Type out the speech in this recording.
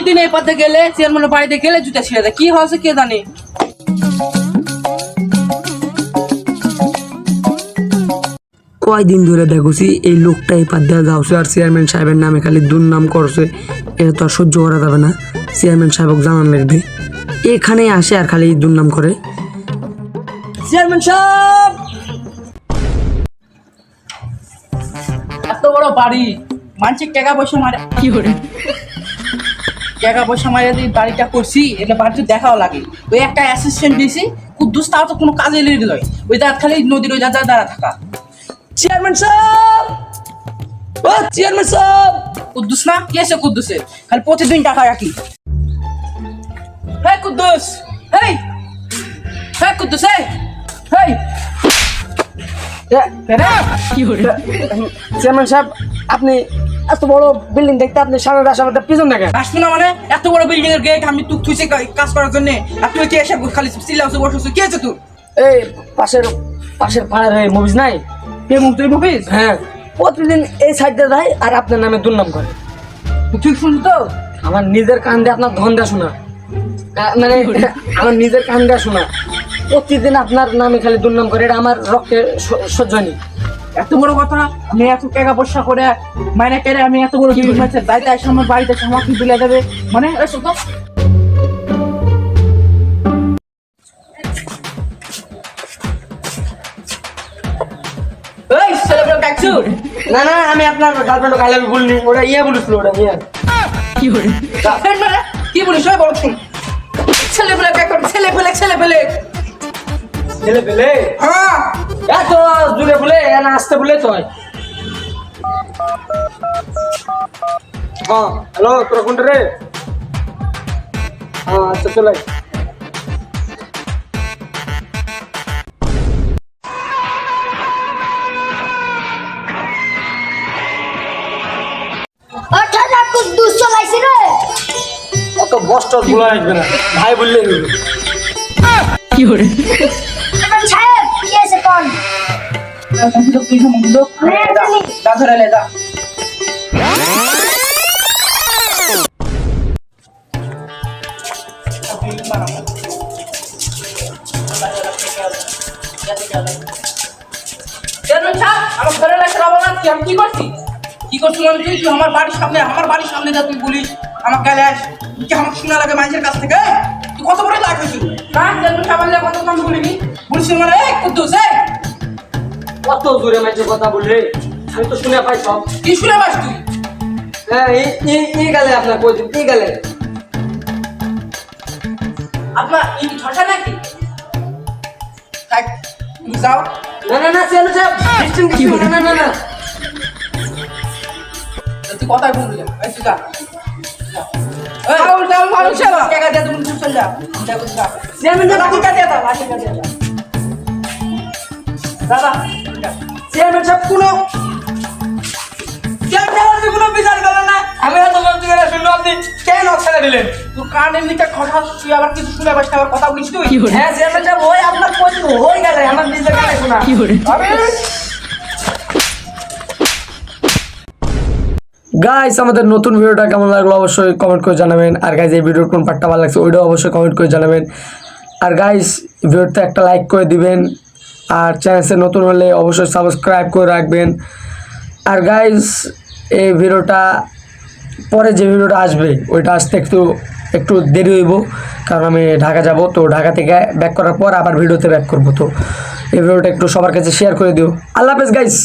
প্রতিদিন এই পথে গেলে চেয়ারম্যানের বাড়িতে গেলে জুতা ছিঁড়ে দেয়, কি হয়েছে কে জানে। কয়দিন ধরে দেখছি এই লোকটা এই পাত দিয়ে যাচ্ছে আর চেয়ারম্যান সাহেবের নামে খালি দুর্নাম করছে। এটা তো আর সহ্য করা যাবে না, চেয়ারম্যান সাহেব জানান লাগবে। এখানে আসে আর খালি দুর্নাম করে। চেয়ারম্যান সাহেব, এত বড় বাড়ি, মানসিক টাকা পয়সা মারে কি করে, টাকা পয়সা মারে দিয়ে বাড়িটা করছি, এটা বাড়িতে দেখাও লাগে। ওই একটা অ্যাসিস্ট্যান্ট দিয়েছি, কুদ্দুস তাও তো কোনো কাজে লেগে নয়, ওই দাঁত খালি নদীর ওই দাঁড়া থাকা। চেয়ারম্যান সাহেব, ও চেয়ারম্যান সাহেব। কুদ্দুস না, কি আছে কুদ্দুসের, খালি প্রতিদিন টাকা রাখি। হ্যাঁ কুদ্দুস, হেই হ্যাঁ কুদ্দুস, হেই কি করে। চেয়ারম্যান সাহেব, আপনি এত বড় বিল্ডিং দেখতে আপনি সামনে রাস্তার পিছন দেখেন। আসবো না মানে, এত বড় বিল্ডিং এর গেট আমি তুই থুইছে কাজ করার জন্য, আর তুই কি এসে খালি চিল্লাউছে বসে, কি আছে তুই? এই পাশের পাড়ার মুভিজ নাই, কে মুক্তি মুভিস? হ্যাঁ, প্রতিদিন এই সাইডে যায় আর আপনার নামে দুর্নাম করে। তুই শুনলি তো? আমার নিজের কান দিয়ে আপনার ধন্দা শোনা, মানে আমার নিজের কান দিয়ে শোনা, প্রতিদিন আপনার নামে খালি দুর্নাম করে। এটা আমার রক্তে সহ্য নেই। এত বড় কথা, আমি এত টাকা পয়সা করে মাইনে কেড়ে আমি এত বড় বিল্ডিং বানাচ্ছি, তাই তাই আমার বাড়িতে সামগ্রী তুলে দেবে মানে এসব তো। এই ছেলেগুলো ডাকছো? না না, আমি আপনার গার্লফ্রেন্ড গাইলে বলিনি, ওটা ইয়ে বলেছিল, ওটা ইয়ে কি করে কি বলিস? ওই বল শুন, ছেলেগুলো ডাক, ছেলে পেলে হ্যাঁ, এত দূরে বলে না, আসতে বলে তো হয়। হ্যাঁ হ্যালো, তোরা কোনটা রে? হ্যাঁ আচ্ছা চলে আয়। অত বস্ট গুলো রাখবে না, ভাই বললে কি করে ধরে লে যা। আমার ঘরে লাগছে আমি কি করছি মানে তুই আমার বাড়ির সামনে যা তুই বলিস আমার গালে আস, কি আমার শোনা লাগে মানুষের কাছ থেকে? তুই কত বড় লাগছিস না? কত কম বলিনি বলিস মানে কুদ্দুস কত দূরে মাঝে কথা বললে, আমি তো শুনে পাই সব। কি শুনে পাস তুই? হ্যাঁ এই গেলে আপনার কই দিন, এই গেলে আপনার এই ধসা নাকি? তাই তুমি যাও। না না না চেয়ারম্যান সাহেব, ডিস্টেন্স না না না, তুই কথাই বলবি না, এই তুই যা। ভালো সেবা টাকা দিয়ে তুমি চলে যা। চেয়ারম্যান সাহেব টাকা দিয়ে দাও, টাকা দিয়ে দাও দাদা। চেয়ারম্যান সাহেব কোনো বিচার করলেন না? আমি এত বলতে গেলে শুনলো, আপনি কেন ছেড়ে দিলেন? তোর কান এমনিতে কথা, তুই আবার কিছু শুনে পাস না, আবার কথা বলিস তুই। হ্যাঁ চেয়ারম্যান সাহেব, ওই আপনার কই হয়ে গেলে আমার নিজের কানে শোনা। গাইস, আমাদের নতুন ভিডিওটা কেমন লাগলো অবশ্যই কমেন্ট করে জানাবেন। আর গাইস, এই ভিডিওর কোন পার্টটা ভালো লাগছে ওইটাও অবশ্যই কমেন্ট করে জানাবেন। আর গাইস, ভিডিওতে একটা লাইক করে দিবেন, আর চ্যানেলে নতুন হলে অবশ্যই সাবস্ক্রাইব করে রাখবেন। আর গাইস, এই ভিডিওটা পরে যে ভিডিওটা আসবে ওইটা আসতে একটু দেরি হইব, কারণ আমি ঢাকা যাব। তো ঢাকা থেকে ব্যাক করার পর আবার ভিডিওতে ব্যাক করব। তো এই ভিডিওটা একটু সবার কাছে শেয়ার করে দিও। আল্লাহ হাফেজ গাইস।